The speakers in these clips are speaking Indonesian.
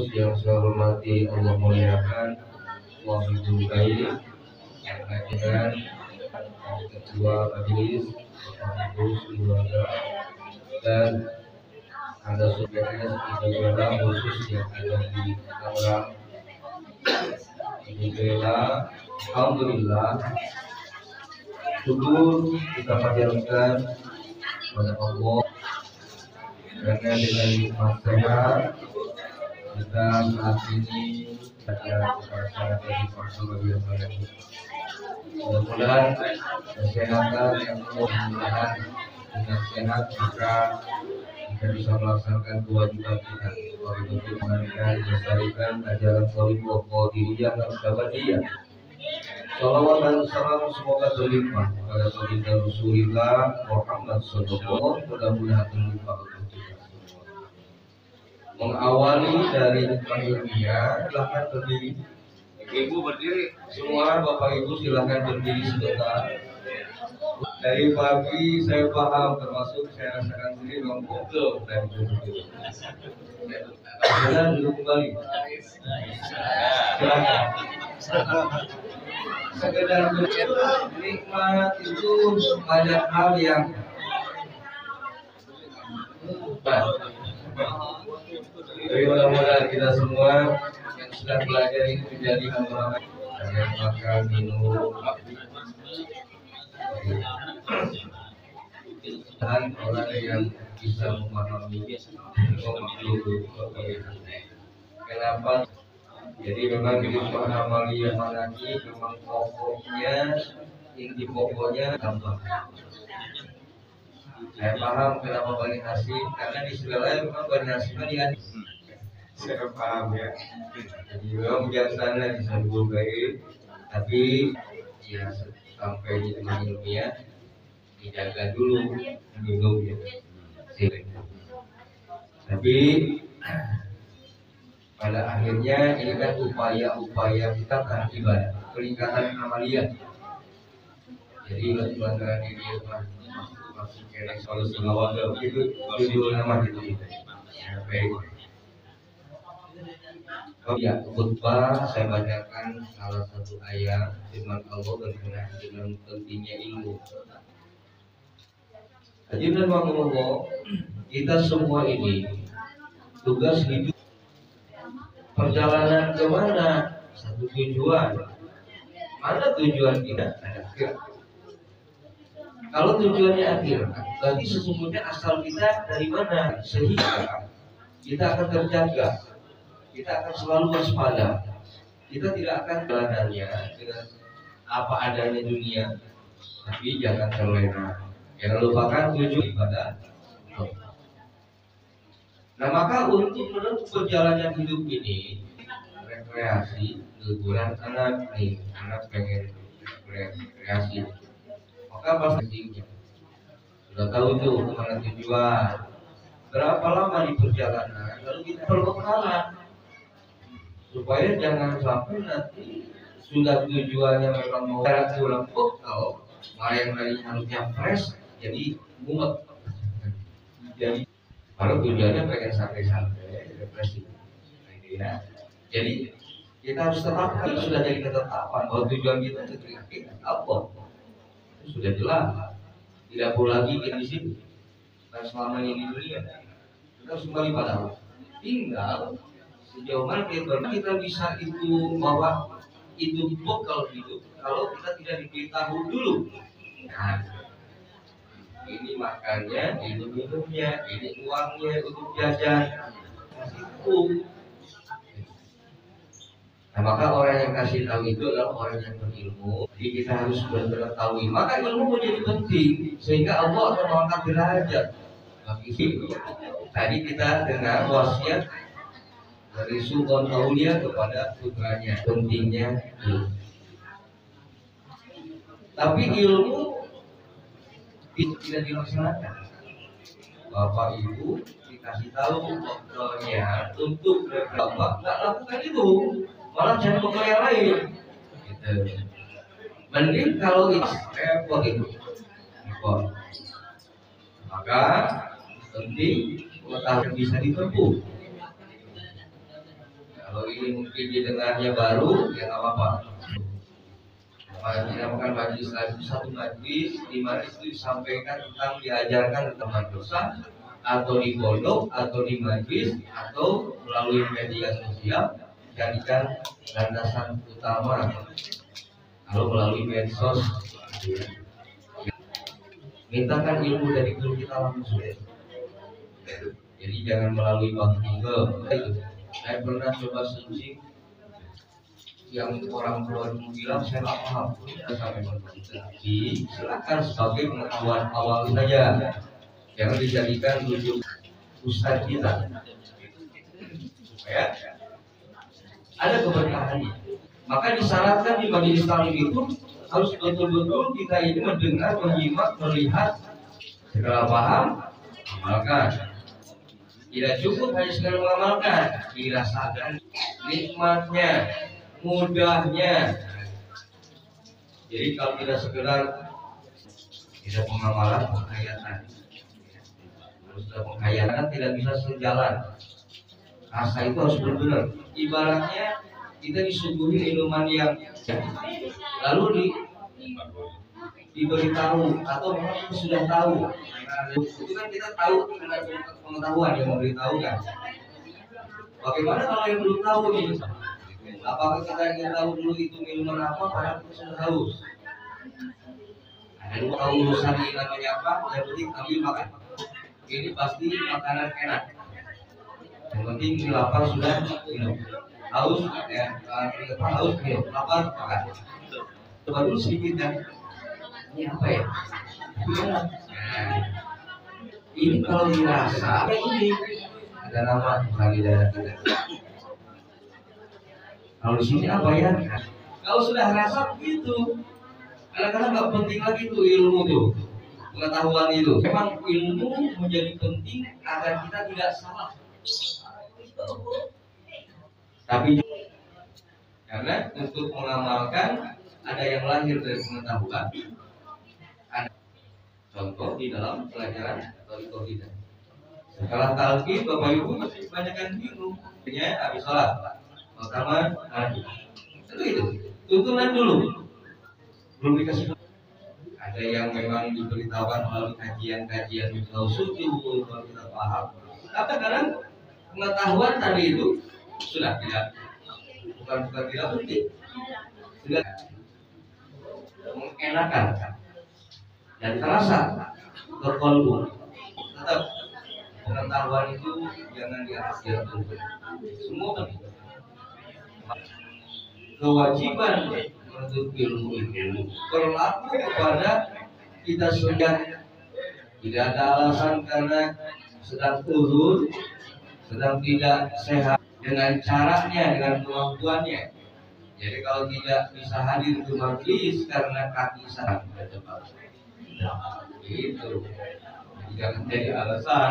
khusus yang saya hormati Allah muliakan Wahidul Baik yang dengan Ketua Majelis Bapak Keluarga dan ada SPNS Ibu khusus yang ada di Tangerang. Alhamdulillah syukur kita panjatkan kepada Allah karena dengan nikmat sehat kita saat ini ada perasaan dari Rasulullah SAW. Mudah-mudahan kesehatan yang mudah-mudahan dengan sehat maka kita bisa melaksanakan kewajiban kita untuk mengenalkan melestarikan ajaran Thariqah Qadiriyah dan Syabadiyah. Salawat dan salam semoga terlimpah pada baginda Rasulullah Muhammad SAW. Mudah-mudahan terlimpah untuk kita semua. Mengawali dari nikmat ilmiah, silahkan berdiri. Ibu berdiri. Semua Bapak Ibu silahkan berdiri sebentar. Dari pagi saya paham, termasuk saya rasakan sendiri memang pegel dan duduk. Silakan duduk kembali. Silakan. Sekedar nikmat itu banyak hal yang jadi mudah-mudahan kita semua yang sedang belajar ini menjadi orang yang makan minum dan orang yang bisa memahami kenapa. Jadi memang di Muhammadiyah Manaki memang pokoknya inti pokoknya gampang. Saya paham kenapa Bani Hasyim karena di segala memang Bani Hasyim kan saya paham ya. Jadi memang bijaksana disambung baik, tapi ya sampai di tempat ilmiah dijaga dulu minumnya. Tapi pada akhirnya ini kan upaya-upaya kita kan ibadah peningkatan amaliyah. Jadi pelanggaran diri masih kena soal selawat itu judul nama gitu. Baik. Ya, khutbah saya bacakan salah satu ayat firman Allah berkenaan dengan pentingnya ilmu. Hadirin Allah, kita semua ini tugas hidup perjalanan kemana? Satu tujuan. Mana tujuan kita? Akhir. Kalau tujuannya akhir, berarti sesungguhnya asal kita dari mana? Sehingga kita akan terjaga, kita akan selalu waspada. Kita tidak akan jalanannya dengan apa adanya dunia, tapi jangan terlena. Jangan lupakan tujuan ibadah. Nah maka untuk menempuh perjalanan hidup ini rekreasi, liburan anak nih, anak pengen rekreasi, maka pastinya sudah tahu tuh kemana tujuan, berapa lama di perjalanan, lalu kita perbekalan supaya jangan sampai nanti sudah tujuannya memang mau pulang kalau yang tadi harusnya fresh jadi mumet, jadi kalau tujuannya pengen santai-santai, depresi. Ya. Jadi kita harus tetapkan, sudah jadi ketetapan bahwa tujuan kita itu apa? Itu sudah jelas. Tidak perlu lagi kita di sini. Dan selama ini di dunia kita harus kembali pada Allah. Tinggal sejauh mana kita bisa itu bahwa itu bekal hidup kalau kita tidak diberitahu dulu. Nah, ini makannya, ini minumnya, ini uangnya untuk jajan, itu. Nah maka orang yang kasih tahu itu adalah orang yang berilmu. Jadi kita harus benar-benar tahu. Maka ilmu menjadi penting sehingga Allah akan mengangkat derajat. Tadi kita dengar wasiat dari Sultan Aulia kepada putranya pentingnya ilmu. Tapi ilmu tidak dilaksanakan. Bapak Ibu dikasih tahu dokternya untuk Bapak nggak lakukan itu, malah cari bekal yang lain. Gitu. Mending kalau itu repot itu, repot. Maka penting pengetahuan bisa ditempuh. mungkin didengarnya baru, ya nggak apa-apa. Dinamakan majelis itu satu majelis di mana itu disampaikan tentang diajarkan tentang dosa, atau di pondok, atau di majelis, atau melalui media sosial, jadikan landasan utama. Kalau melalui medsos, mintakan ilmu dari guru kita langsung. Jadi jangan melalui Bang Google. Saya pernah coba searching yang orang tua bilang saya nggak paham, sampai mengerti. Silakan sebagai pengetahuan awal saja, jangan dijadikan rujuk ustadz kita, supaya ada keberkahannya. Maka disyaratkan di majelis taklim itu harus betul-betul kita ini mendengar, menyimak, melihat, segala paham, amalkan. Tidak cukup hanya sekadar mengamalkan, dirasakan nikmatnya, mudahnya. Jadi kalau tidak sekedar tidak pengamalan, penghayatan. Harus ada penghayatan, tidak bisa sejalan. Rasa itu harus benar-benar. Ibaratnya kita disuguhi minuman yang lalu diberitahu atau memang kita sudah tahu. Itu kan kita tahu dengan pengetahuan yang memberitahukan. Bagaimana kalau yang belum tahu nih? Apakah kita ingin tahu dulu itu minuman apa padahal kita sudah haus? Dan tahu urusan ini namanya apa? Yang penting ambil makan. Ini pasti makanan enak. Yang penting di lapar sudah minum. Haus ya, haus minum. Lapar makan. Coba dulu sedikit kan. Ini apa ya? Nah, ini kalau dirasa apa ini? Ada nama bagi daerah kita. Kalau di sini apa ya? Kalau sudah rasa begitu, kadang-kadang nggak penting lagi tuh ilmu tuh, pengetahuan itu. Memang ilmu menjadi penting agar kita tidak salah. Tapi karena untuk mengamalkan ada yang lahir dari pengetahuan. Contoh di dalam pelajaran atau tidak. Setelah talqin, Bapak Ibu masih banyak yang bingung. Artinya habis sholat, pertama mandi. Itu tuntunan dulu. Belum dikasih. Ada yang memang diberitahukan melalui kajian-kajian Miftahus Sujud, kalau kita paham. Tapi kadang pengetahuan tadi itu sudah tidak, bukan tidak penting, sudah mengenakan dan terasa berkolbu. Tetap pengetahuan itu jangan diatur. Semua penting. Kewajiban menuntut ilmu itu berlaku kepada kita sudah. Tidak ada alasan karena sedang uzur, sedang tidak sehat, dengan caranya, dengan kemampuannya. Jadi kalau tidak bisa hadir ke majelis karena kaki sakit terjebak, itu jangan jadi alasan.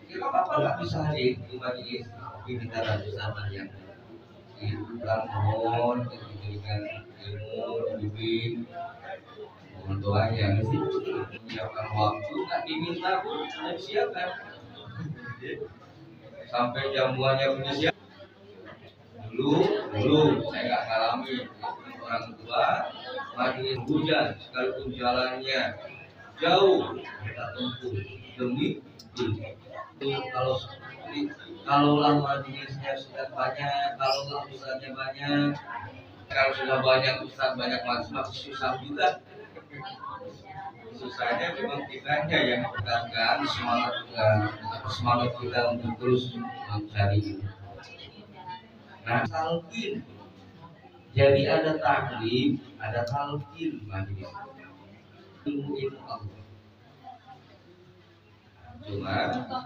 Ya apa-apa nggak bisa hadir ke majelis, tapi kita harus sama yang bukan mohon diberikan ilmu, bimbing, mohon doanya mesti siapkan waktu, nggak diminta pun sudah disiapkan. Sampai jamuannya punya siap. Dulu saya nggak ngalami orang tua majelis hujan sekalipun jalannya jauh kita tempuh demi kalau majelisnya sudah banyak, kalau ustaznya banyak, kalau sudah banyak ustaz banyak masalah susah juga. Susahnya memang kitanya yang tekankan semangat kita untuk terus mencari ini. Nah, talqin. Jadi ada taklim, ada talqin majelis. Ilmu Allah. Cuma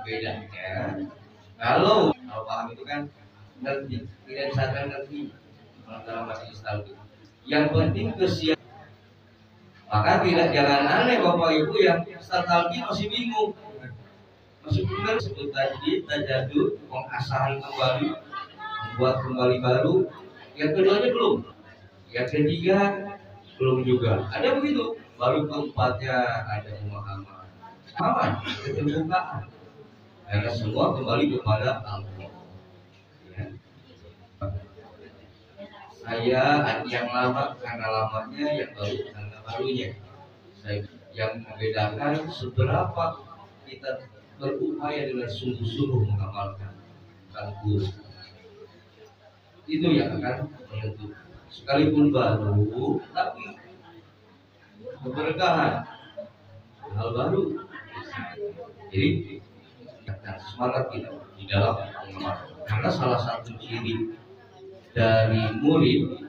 bedanya kalau paham itu kan ngerti, tidak disarankan ngerti dalam majelis talqin. Yang penting kesiapan. Maka jangan aneh Bapak Ibu yang start talqin masih bingung. Masih benar sebut tajdid, tajadud, mengasah kembali, membuat kembali baru. Yang keduanya belum. Yang ketiga belum juga. Ada begitu. Baru keempatnya ada pemahaman. Aman, keterbukaan. Karena semua kembali kepada Allah. Saya yang lama karena lamanya, yang baru karena barunya. Saya yang membedakan seberapa kita berupaya dengan sungguh-sungguh mengamalkan guru. Itu yang akan menentukan. Sekalipun baru, tapi keberkahan hal baru. Jadi semangat kita di dalam mengamalkan. Karena salah satu ciri dari murid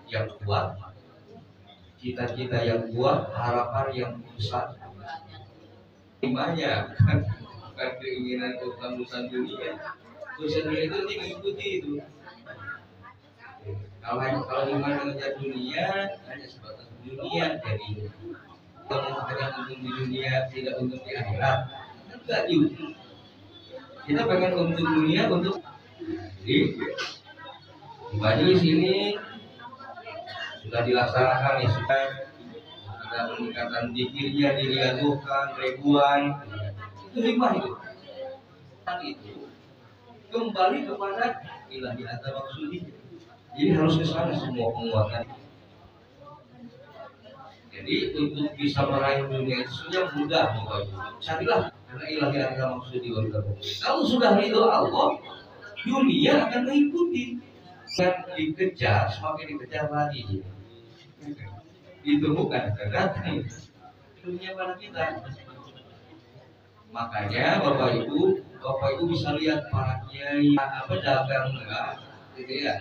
yang kuat, cita-cita yang kuat, harapan yang besar, banyak bukan keinginan urusan dunia. Urusan dunia itu mengikuti itu. Kalau iman mengejar dunia hanya sebatas dunia, jadi kalau hanya untung di dunia tidak untung di akhirat, enggak juga. Kita pengen untung dunia untuk di majelis ini sudah dilaksanakan ya, sudah ada peningkatan zikirnya diriadukan ribuan, itu hikmah itu. Itu kembali kepada ilahi ada maksudnya. Jadi harus ke sana semua penguatan. Jadi untuk bisa meraih dunia itu sudah mudah, carilah karena ilahi ada maksudnya. Kalau sudah ridho Allah, dunia akan mengikuti. Dan dikejar, semakin dikejar lagi. Itu bukan kedatang dunia pada kita. Makanya Bapak Ibu bisa lihat para kiai apa dagang enggak, gitu ya,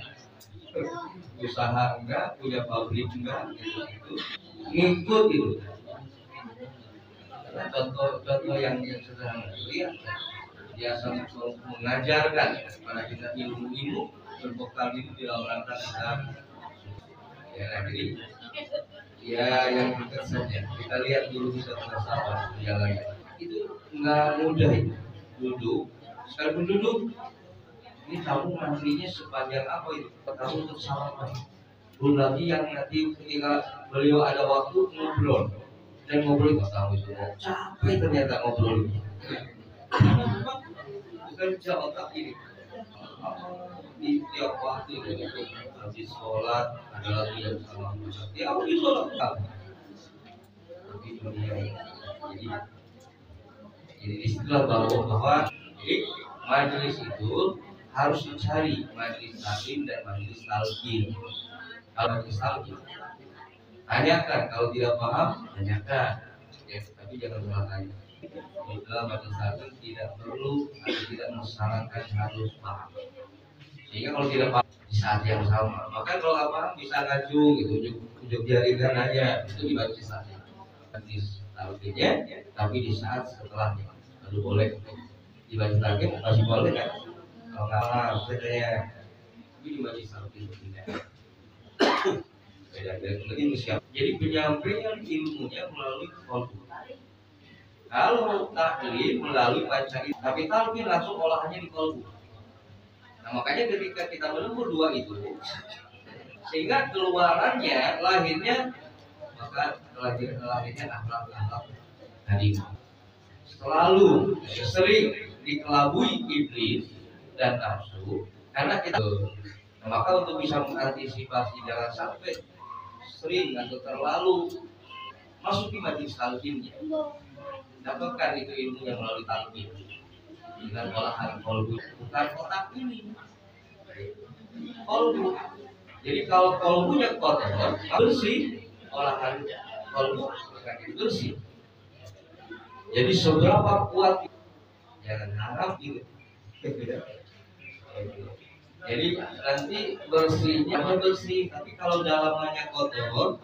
usaha enggak, punya pabrik enggak, gitu. Ngikut itu. Contoh yang sederhana lihat, biasa mengajarkan kepada kita ilmu berbekal itu di dalam rangka kita ya. Jadi ya yang dekat saja kita lihat dulu, kita penasaran jalannya itu nggak mudah itu. Duduk, sekalipun duduk ini tamu mantrinya sepanjang apa itu, tamu untuk salaman. Belum lagi yang nanti ketika beliau ada waktu ngobrol, dan ngobrol itu tamu itu capek ternyata ngobrol bukan jawab otak ini. Di tiap waktu itu habis sholat adalah dia sama dia habis sholat tapi dunia. Jadi disitulah bahwa jadi majelis itu harus dicari majelis taklim dan majelis talqin. Kalau majelis talqin tanyakan, kalau tidak paham tanyakan ya, tapi jangan salah tanya. Di dalam majelis talqin tidak perlu atau tidak mensyaratkan harus paham. Sehingga kalau tidak paham di saat yang sama, maka kalau nggak paham bisa ngacung gitu, unjuk jarikan aja, itu di majelis talqin. Majelis talqinnya, tapi di saat setelahnya baru boleh. Di majelis talqin masih boleh kan? Kalau nggak paham, katanya, tapi di majelis talqin tidak. Beda lagi siap. Jadi penyampaian ilmunya melalui qalbu. Kalau taklim melalui panca, tapi talqin langsung olahannya di qalbu. Nah makanya ketika kita menempuh dua itu, sehingga keluarannya, lahirnya, maka lahirnya akhlak hadim. Selalu sering dikelabui iblis dan nafsu, karena kita. Nah, maka untuk bisa mengantisipasi jangan sampai sering atau terlalu masuk di majelis talqinnya, dapatkan itu ilmunya melalui talqin dengan olahan qalbu, bukan otak ini, qalbu. Jadi kalau qalbunya kotor, bersih, olahan qalbu akan bersih. Jadi seberapa kuat, jangan harap gitu. Jadi nanti bersihnya bersih, tapi kalau dalamannya kotor,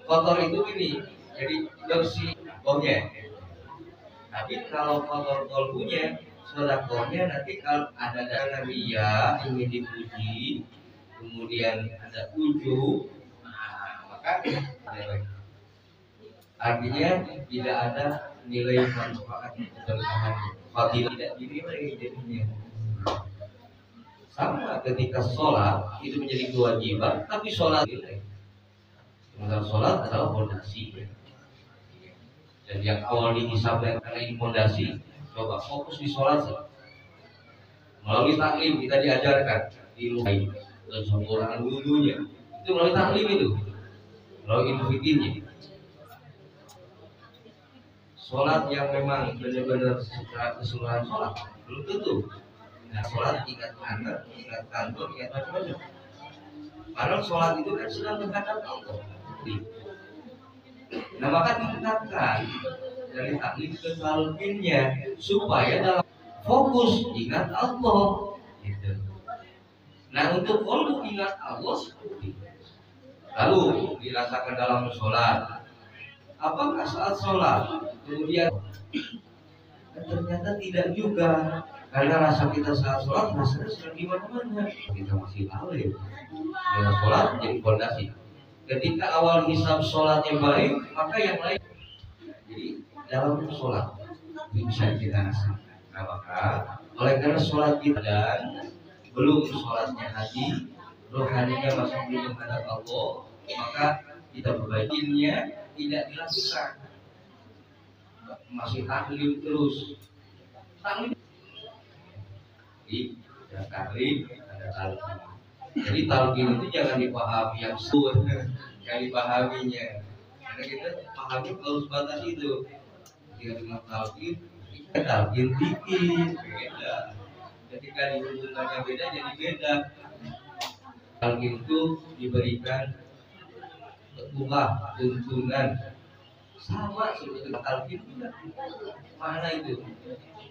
kotor itu gini, jadi bersih baunya. Tapi kalau kotor kolbunya, sodakohnya nanti kalau ada dana ria ingin dipuji, kemudian ada ujub, maka artinya tidak ada nilai manfaat keberkahannya, fadilah tidak dinilai jadinya. Sama ketika sholat itu menjadi kewajiban, tapi sholat nilai. Sementara sholat adalah fondasi. Dan yang awal disampaikan karena ini fondasi, coba fokus di sholat saja. Melalui taklim kita diajarkan ilmu kesempurnaan wudhunya itu melalui taklim itu, melalui fikihnya. Sholat yang memang benar-benar secara keseluruhan sholat belum tentu. Nah, sholat ingat anak, ingat kantor, ingat macam-macam. Karena sholat itu kan sedang menghadap Allah. Nah, maka tingkatkan dari taklim ke talqinnya supaya dalam fokus ingat Allah. Gitu. Nah, untuk fokus ingat Allah lalu dirasakan dalam sholat. Apakah saat sholat kemudian ternyata tidak juga, karena rasa kita saat sholat rasanya sedang di mana-mana. Kita masih lalai dengan sholat jadi fondasi. Ketika awal hisab sholatnya baik, maka yang lain jadi dalam sholat bisa kita rasakan. Nah, maka oleh karena sholat kita dan belum sholatnya haji, rohaninya masih belum menghadap Allah, maka kita perbaikinya tidak dilakukan, masih taklim terus. Taklim ada taklim, ada talqin. Jadi talqin itu jangan dipahami yang sur, yang dipahaminya. Karena kita pahami kalau sebatas itu. Dia dengan talqin dikit beda. Ketika dihubungkannya beda jadi beda. Talqin itu diberikan tuntunan sama seperti talqin juga. Mana itu?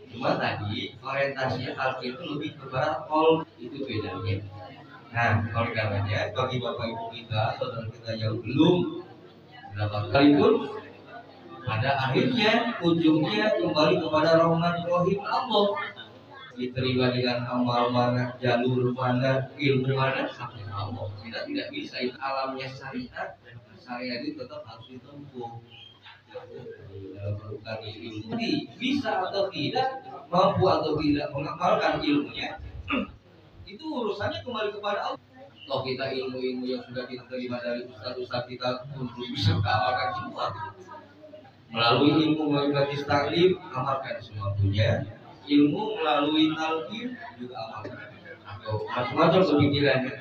Cuma tadi orientasinya talqin itu lebih kepada kol, itu bedanya. Nah, oleh karenanya bagi bapak ibu kita, saudara kita yang belum berapa kali pun pada akhirnya ujungnya kembali kepada rahman rahim Allah. Diterima dengan amal mana, jalur mana, ilmu mana, sampai Allah. Kita tidak bisa, itu alamnya syariat. Syariat itu tetap harus ditempuh. Dalam ilmu bisa atau tidak, mampu atau tidak mengamalkan ilmunya, itu urusannya kembali kepada Allah. Kalau kita ilmu-ilmu yang sudah kita terima dari ustaz-ustaz kita untuk bisa mengamalkan semua, melalui ilmu melalui majlis taklim amalkan semua punya, ilmu melalui talqin juga amalkan, atau macam-macam pemikirannya.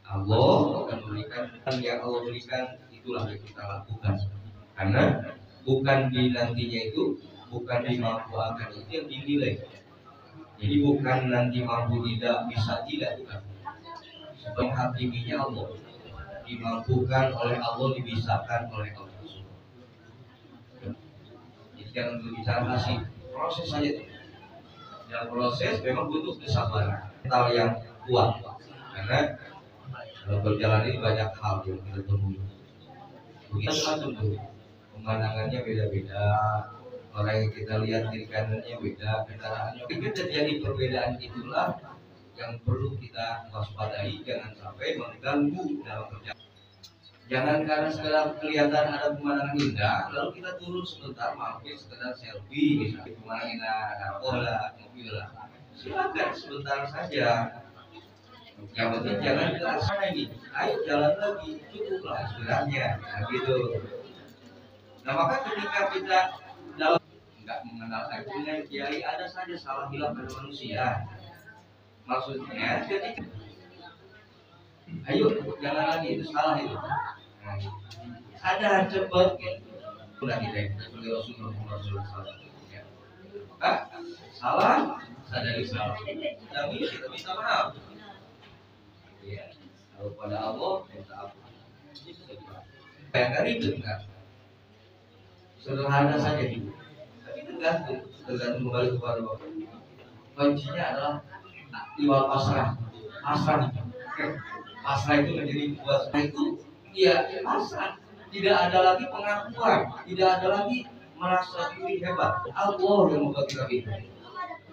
Allah akan memberikan yang Allah berikan, itulah yang kita lakukan. Karena bukan di nantinya itu, bukan di mampu akan itu yang dinilai. Jadi bukan nanti mampu tidak, bisa tidak, bukan. Sebab hakiminya Allah, dimampukan oleh Allah, dibisakan oleh Allah. Jadi jangan berbicara hasil, proses saja. Dan proses memang butuh kesabaran, mental yang kuat. Karena dalam berjalan ini banyak hal yang kita temui. Begitu macam tuh, pemandangannya beda-beda, orang yang kita lihat kiri kanannya beda, kendaraannya. Itu terjadi perbedaan, itulah yang perlu kita waspadai, jangan sampai mengganggu dalam perjalanan. Jangan karena sekedar kelihatan ada pemandangan indah, lalu kita turun sebentar mampir sekedar selfie, misalnya pemandangan indah, ada bola, mobil lah. Silakan sebentar saja. Yang penting jangan ke sana ini. Ayo jalan lagi, cukuplah sebenarnya. Nah, gitu. Nah, maka ketika kita dalam nggak mengenal akhirnya kiai, ada saja salah hilang pada manusia. Maksudnya ketika ayo jangan lagi, itu salah itu. Nah, sadar cepat udah kita sebagai Rasulullah SAW. Ya. Maka salah, sadari salah. Tapi kita minta maaf. Ya, kalau pada Allah minta ampun. Bayangkan itu kan sederhana saja juga. Tapi tergantung kembali kepada Allah. Kuncinya adalah iwal pasrah. Pasrah itu menjadi puas. Itu ya pasrah. Tidak ada lagi pengakuan, tidak ada lagi merasa diri hebat. Allah yang membuat kita itu.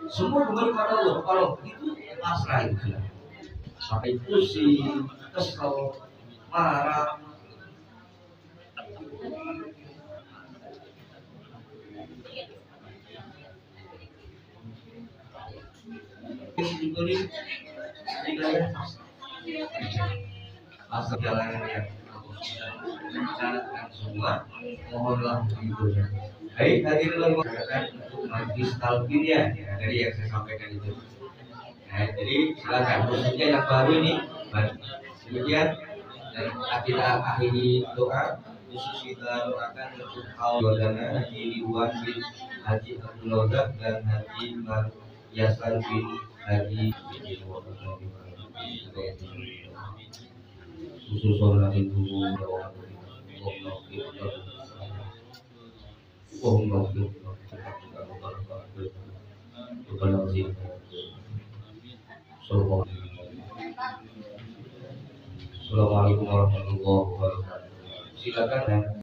Semua kembali pada Allah. Kalau itu pasrah itu. Sampai pusing, kesel, marah. Diberi hidayah asal jalanan yang mencatatkan semua, mohonlah hidupnya. Baik, hadirin mengatakan untuk majlis talqin ya, dari yang saya sampaikan itu. Jadi silakan khususnya yang baru ini. Demikian dan kita akhiri doa. Khusus kita doakan untuk kaum Jordana Haji Ridwan bin Haji Abdul Razak dan Haji Mar Yasan bin Haji khusus orang itu Assalamualaikum warahmatullahi wabarakatuh. Silakan ya.